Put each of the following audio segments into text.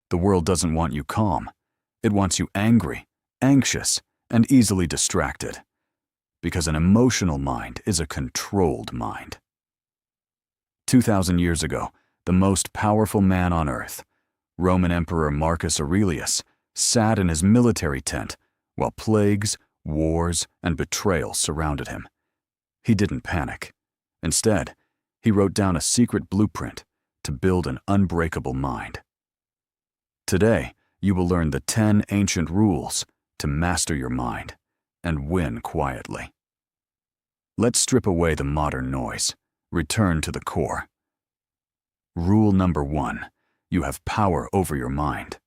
The world doesn't want you calm. It wants you angry, anxious, and easily distracted. Because an emotional mind is a controlled mind. 2,000 years ago, the most powerful man on earth, Roman Emperor Marcus Aurelius, sat in his military tent while plagues, wars, and betrayal surrounded him. He didn't panic. Instead, he wrote down a secret blueprint to build an unbreakable mind. Today, you will learn the 10 ancient rules to master your mind and win quietly. Let's strip away the modern noise. Return to the core. Rule number 1. You have power over your mind,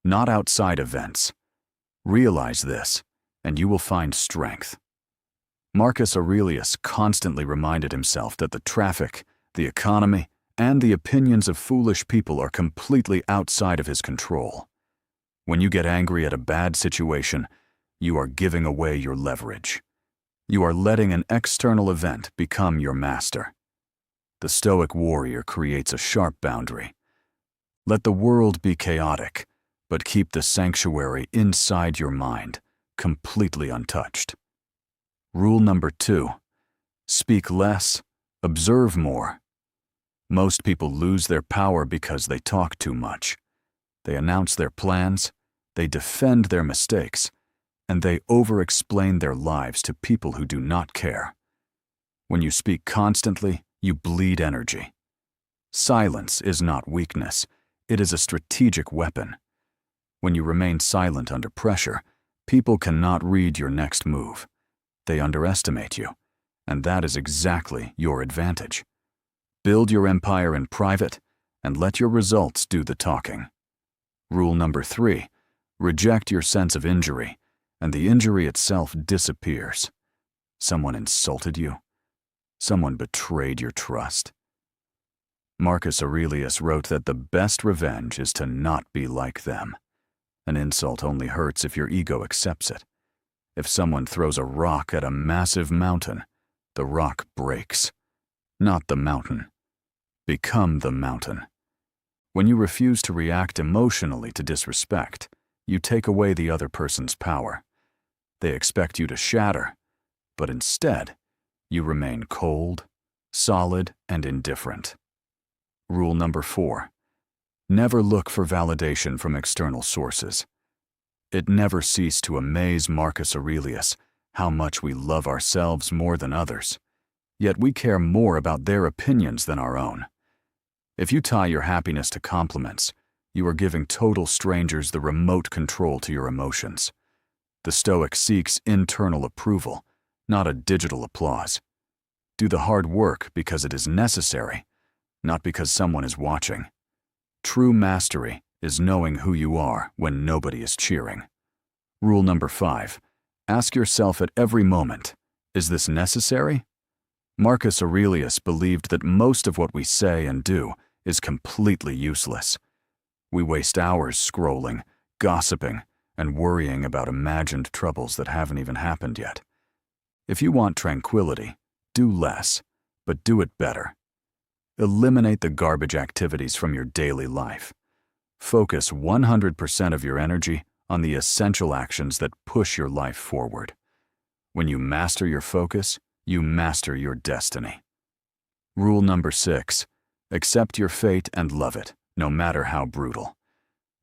not outside events. Realize this, and you will find strength. Marcus Aurelius constantly reminded himself that the traffic, the economy, and the opinions of foolish people are completely outside of his control. When you get angry at a bad situation, you are giving away your leverage. You are letting an external event become your master. The Stoic warrior creates a sharp boundary. Let the world be chaotic, but keep the sanctuary inside your mind, completely untouched. Rule number 2. Speak less, observe more. Most people lose their power because they talk too much. They announce their plans, they defend their mistakes, and they over-explain their lives to people who do not care. When you speak constantly, you bleed energy. Silence is not weakness, it is a strategic weapon. When you remain silent under pressure, people cannot read your next move. They underestimate you, and that is exactly your advantage. Build your empire in private, and let your results do the talking. Rule number 3. Reject your sense of injury, and the injury itself disappears. Someone insulted you. Someone betrayed your trust. Marcus Aurelius wrote that the best revenge is to not be like them. An insult only hurts if your ego accepts it. If someone throws a rock at a massive mountain, the rock breaks. Not the mountain. Become the mountain. When you refuse to react emotionally to disrespect, you take away the other person's power. They expect you to shatter, but instead, you remain cold, solid, and indifferent. Rule number 4. Never look for validation from external sources. It never ceased to amaze Marcus Aurelius how much we love ourselves more than others, yet we care more about their opinions than our own. If you tie your happiness to compliments, you are giving total strangers the remote control to your emotions. The Stoic seeks internal approval, not a digital applause. Do the hard work because it is necessary, not because someone is watching. True mastery is knowing who you are when nobody is cheering. Rule number 5. Ask yourself at every moment, is this necessary? Marcus Aurelius believed that most of what we say and do is completely useless. We waste hours scrolling, gossiping, and worrying about imagined troubles that haven't even happened yet. If you want tranquility, do less, but do it better. Eliminate the garbage activities from your daily life. Focus 100% of your energy on the essential actions that push your life forward. When you master your focus, you master your destiny. Rule number 6. Accept your fate and love it, no matter how brutal.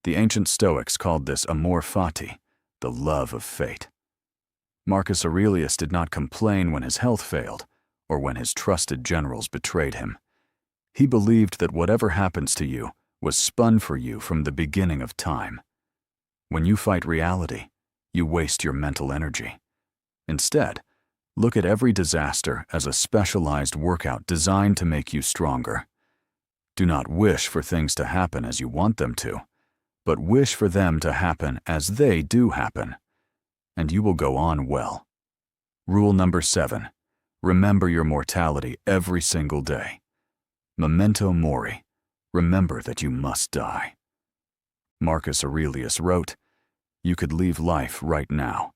The ancient Stoics called this amor fati, the love of fate. Marcus Aurelius did not complain when his health failed or when his trusted generals betrayed him. He believed that whatever happens to you was spun for you from the beginning of time. When you fight reality, you waste your mental energy. Instead, look at every disaster as a specialized workout designed to make you stronger. Do not wish for things to happen as you want them to, but wish for them to happen as they do happen, and you will go on well. Rule number 7. Remember your mortality every single day. Memento mori. Remember that you must die. Marcus Aurelius wrote, "You could leave life right now.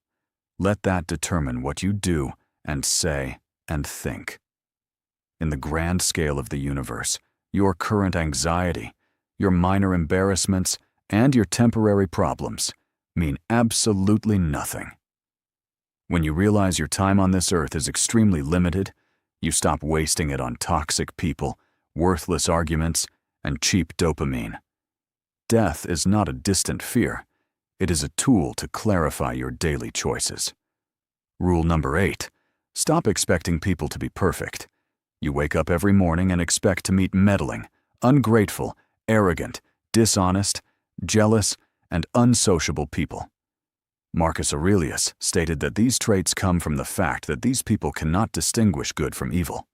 Let that determine what you do and say and think." In the grand scale of the universe, your current anxiety, your minor embarrassments, and your temporary problems mean absolutely nothing. When you realize your time on this earth is extremely limited, you stop wasting it on toxic people, worthless arguments, and cheap dopamine. Death is not a distant fear. It is a tool to clarify your daily choices. Rule number 8. Stop expecting people to be perfect. You wake up every morning and expect to meet meddling, ungrateful, arrogant, dishonest, jealous, and unsociable people. Marcus Aurelius stated that these traits come from the fact that these people cannot distinguish good from evil.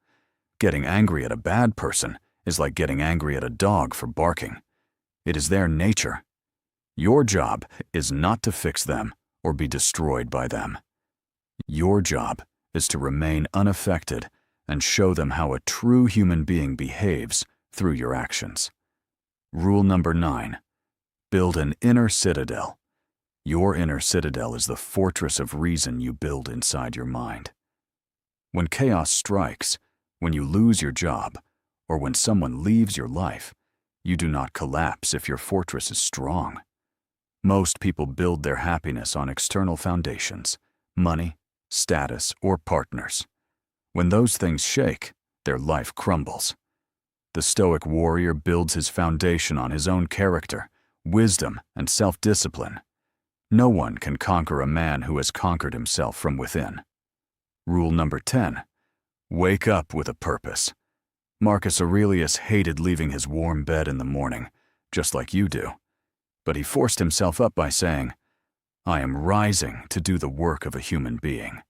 Getting angry at a bad person is like getting angry at a dog for barking. It is their nature. Your job is not to fix them or be destroyed by them. Your job is to remain unaffected and show them how a true human being behaves through your actions. Rule number 9. Build an inner citadel. Your inner citadel is the fortress of reason you build inside your mind. When chaos strikes, when you lose your job, or when someone leaves your life, you do not collapse if your fortress is strong. Most people build their happiness on external foundations, money, status, or partners. When those things shake, their life crumbles. The Stoic warrior builds his foundation on his own character, wisdom, and self-discipline. No one can conquer a man who has conquered himself from within. Rule number 10. Wake up with a purpose. Marcus Aurelius hated leaving his warm bed in the morning, just like you do. But he forced himself up by saying, "I am rising to do the work of a human being.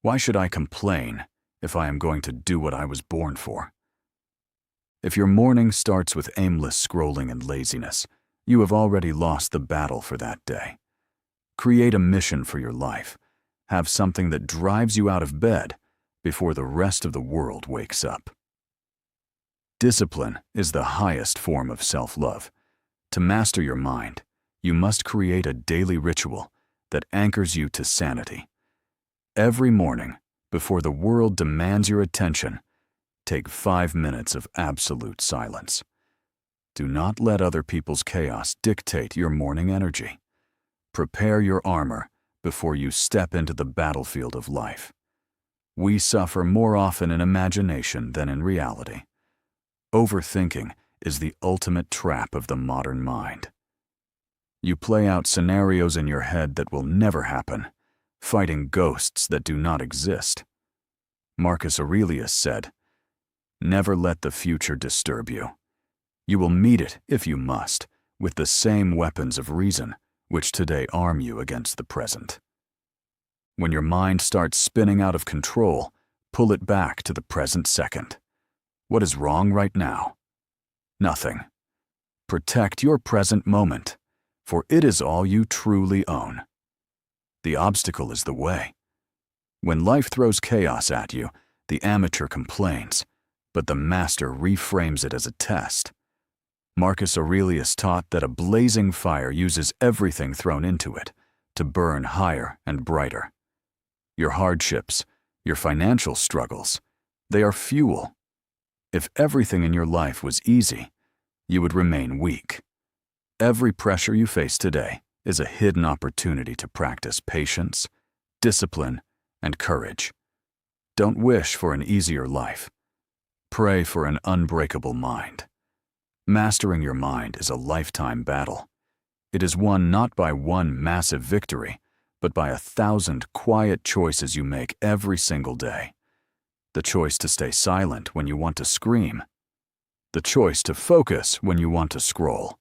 Why should I complain if I am going to do what I was born for?" If your morning starts with aimless scrolling and laziness, you have already lost the battle for that day. Create a mission for your life. Have something that drives you out of bed before the rest of the world wakes up. Discipline is the highest form of self-love. To master your mind, you must create a daily ritual that anchors you to sanity. Every morning, before the world demands your attention, take 5 minutes of absolute silence. Do not let other people's chaos dictate your morning energy. Prepare your armor before you step into the battlefield of life. We suffer more often in imagination than in reality. Overthinking is the ultimate trap of the modern mind. You play out scenarios in your head that will never happen, fighting ghosts that do not exist. Marcus Aurelius said, "Never let the future disturb you. You will meet it, if you must, with the same weapons of reason which today arm you against the present." When your mind starts spinning out of control, pull it back to the present second. What is wrong right now? Nothing. Protect your present moment, for it is all you truly own. The obstacle is the way. When life throws chaos at you, the amateur complains, but the master reframes it as a test. Marcus Aurelius taught that a blazing fire uses everything thrown into it to burn higher and brighter. Your hardships, your financial struggles, they are fuel. If everything in your life was easy, you would remain weak. Every pressure you face today is a hidden opportunity to practice patience, discipline, and courage. Don't wish for an easier life. Pray for an unbreakable mind. Mastering your mind is a lifetime battle. It is won not by one massive victory, but by 1,000 quiet choices you make every single day. The choice to stay silent when you want to scream. The choice to focus when you want to scroll.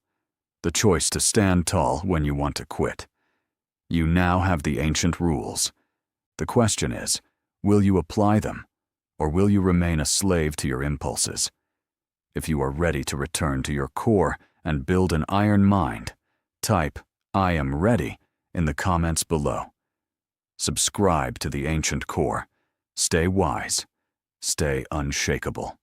The choice to stand tall when you want to quit. You now have the ancient rules. The question is, will you apply them, or will you remain a slave to your impulses? If you are ready to return to your core and build an iron mind, type "I am ready" in the comments below. Subscribe to the Ancient Core. Stay wise. Stay unshakable.